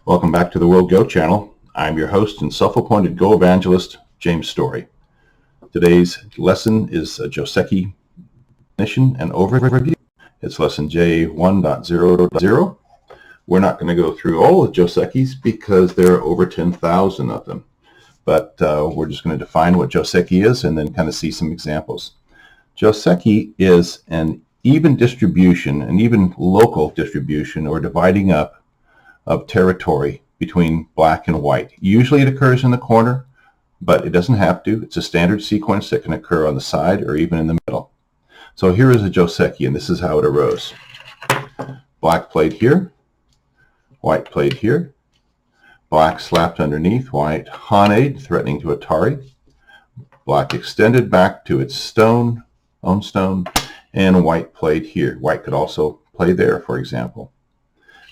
Welcome back to the World Go channel. I'm your host and self-appointed Go evangelist, James Story. Today's lesson is a Joseki definition and overview. It's lesson J1.0.0. We're not going to go through all the Josekis because there are over 10,000 of them. But we're just going to define what Joseki is and then kind of see some examples. Joseki is an even distribution, an even local distribution or dividing up of territory between black and white. Usually it occurs in the corner, but it doesn't have to. It's a standard sequence that can occur on the side or even in the middle. So here is a Joseki, and this is how it arose. Black played here, white played here, black slapped underneath, white haned, threatening to Atari, black extended back to its own stone, and white played here. White could also play there, for example.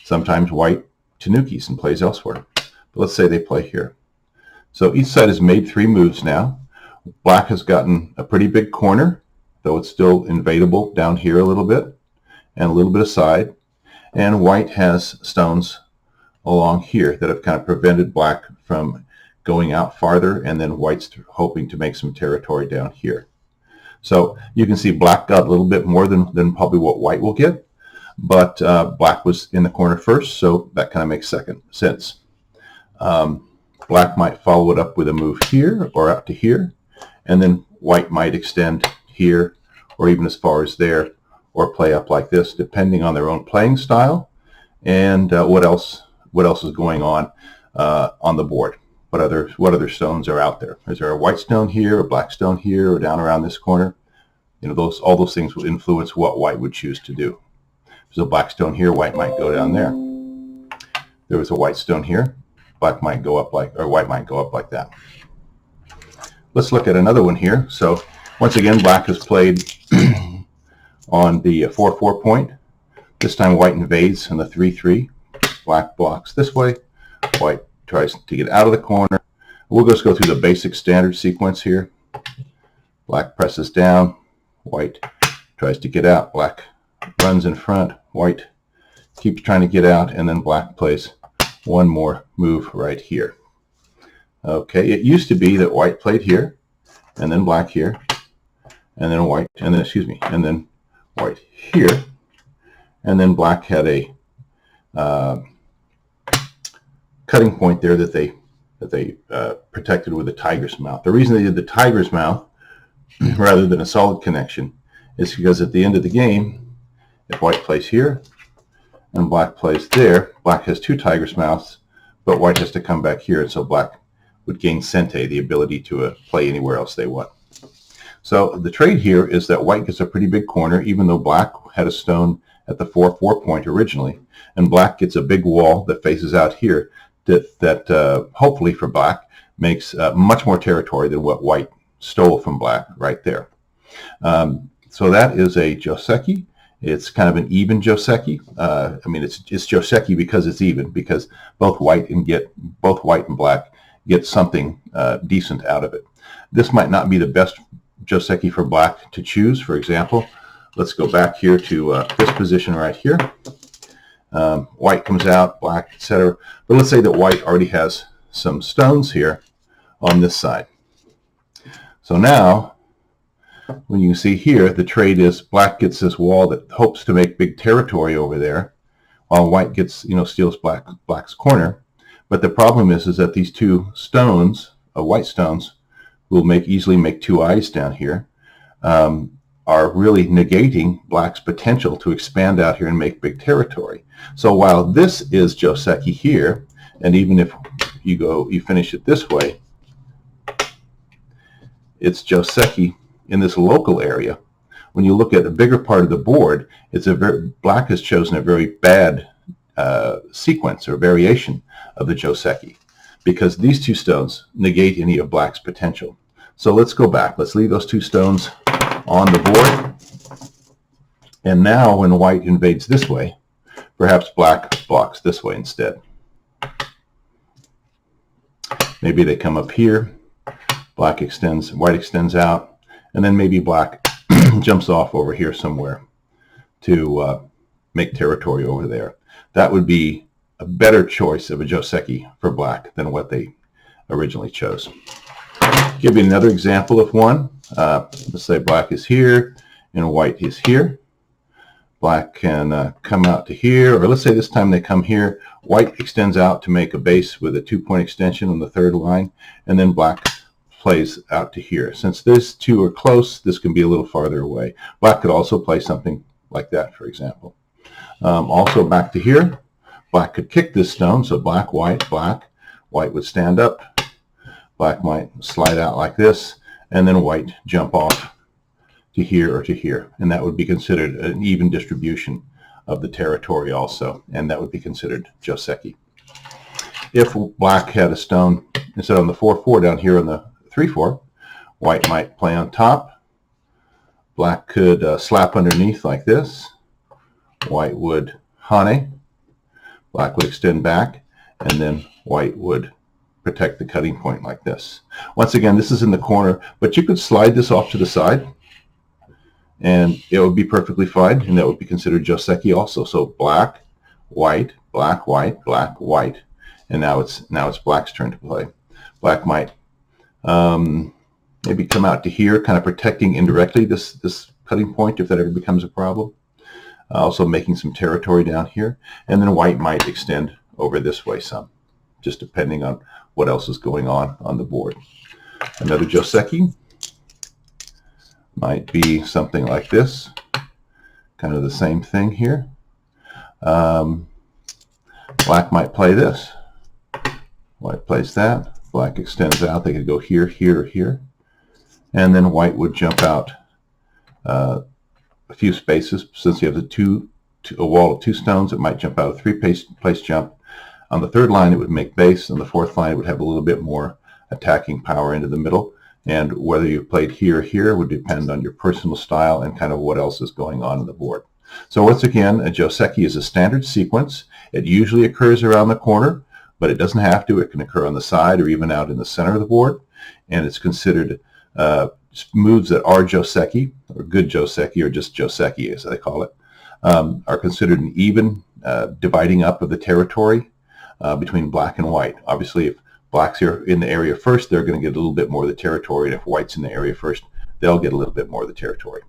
Sometimes white tanukis and plays elsewhere. But let's say they play here. So each side has made 3 moves now. Black has gotten a pretty big corner, though it's still invadable down here a little bit, and a little bit aside. And white has stones along here that have kind of prevented black from going out farther, and then white's hoping to make some territory down here. So you can see black got a little bit more than probably what white will get. But black was in the corner first, so that kind of makes sense. Black might follow it up with a move here or out to here, and then white might extend here or even as far as there, or play up like this, depending on their own playing style and what else is going on the board. What other stones are out there? Is there a white stone here, a black stone here, or down around this corner? You know, all those things will influence what white would choose to do. There's a black stone here, white might go down there. There was a white stone here, white might go up like that. Let's look at another one here. So once again, black has played on the 4-4 point. This time white invades on the 3-3. Black blocks this way. White tries to get out of the corner. We'll just go through the basic standard sequence here. Black presses down. White tries to get out. Black runs in front, white keeps trying to get out, and then black plays one more move right here. Okay, it used to be that white played here, and then black here, and then white, and then white here, and then black had a cutting point there that they protected with a tiger's mouth. The reason they did the tiger's mouth rather than a solid connection is because at the end of the game, if white plays here and black plays there, black has 2 tiger's mouths, but white has to come back here, and so black would gain sente, the ability to play anywhere else they want. So the trade here is that white gets a pretty big corner, even though black had a stone at the 4-4 point originally, and black gets a big wall that faces out here that hopefully for black makes much more territory than what white stole from black right there. So that is a Joseki. It's kind of an even Joseki. I mean, it's Joseki because it's even, because both white and black get something decent out of it. This might not be the best Joseki for black to choose. For example, let's go back here to this position right here. White comes out, black, etc. But let's say that white already has some stones here on this side. So now, when you see here, the trade is black gets this wall that hopes to make big territory over there, while white gets, steals black's corner. But the problem is that these 2 stones, white stones, will easily make 2 eyes down here, are really negating black's potential to expand out here and make big territory. So while this is Joseki here, and even if you finish it this way, it's Joseki in this local area. When you look at a bigger part of the board, black has chosen a very bad sequence or variation of the Joseki, because these 2 stones negate any of black's potential. So let's go back. Let's leave those 2 stones on the board. And now when white invades this way, perhaps black blocks this way instead. Maybe they come up here. White extends out. And then maybe black jumps off over here somewhere to make territory over there. That would be a better choice of a Joseki for black than what they originally chose. Give you another example of one. Let's say black is here and white is here. Black can come out to here, or let's say this time they come here. White extends out to make a base with a 2-point extension on the third line, and then black plays out to here. Since these two are close, this can be a little farther away. Black could also play something like that, for example. Also back to here, black could kick this stone, so black, white, white would stand up, black might slide out like this, and then white jump off to here or to here, and that would be considered an even distribution of the territory also, and that would be considered Joseki. If black had a stone instead on the 4-4 down here on the 3-4, white might play on top, black could slap underneath like this, white would hane, black would extend back, and then white would protect the cutting point like this. Once again, this is in the corner, but you could slide this off to the side and it would be perfectly fine, and that would be considered Joseki also. So black, white, black, white, black, white, and now it's black's turn to play. Black might maybe come out to here, kind of protecting indirectly this cutting point if that ever becomes a problem. Also making some territory down here, and then white might extend over this way some, just depending on what else is going on the board. Another Joseki might be something like this, kind of the same thing here. Black might play this. White plays that. Black extends out. They could go here, here, or here. And then white would jump out a few spaces. Since you have a wall of 2 stones, it might jump out a 3-place jump. On the third line, it would make base. On the fourth line, it would have a little bit more attacking power into the middle. And whether you played here or here would depend on your personal style and kind of what else is going on the board. So once again, a Joseki is a standard sequence. It usually occurs around the corner, but it doesn't have to. It can occur on the side or even out in the center of the board. And it's considered moves that are Joseki, or good Joseki, or just Joseki as they call it, are considered an even dividing up of the territory between black and white. Obviously, if black's here in the area first, they're going to get a little bit more of the territory, and if white's in the area first, they'll get a little bit more of the territory.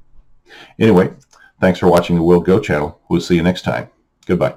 Anyway, thanks for watching the World Go channel. We'll see you next time. Goodbye.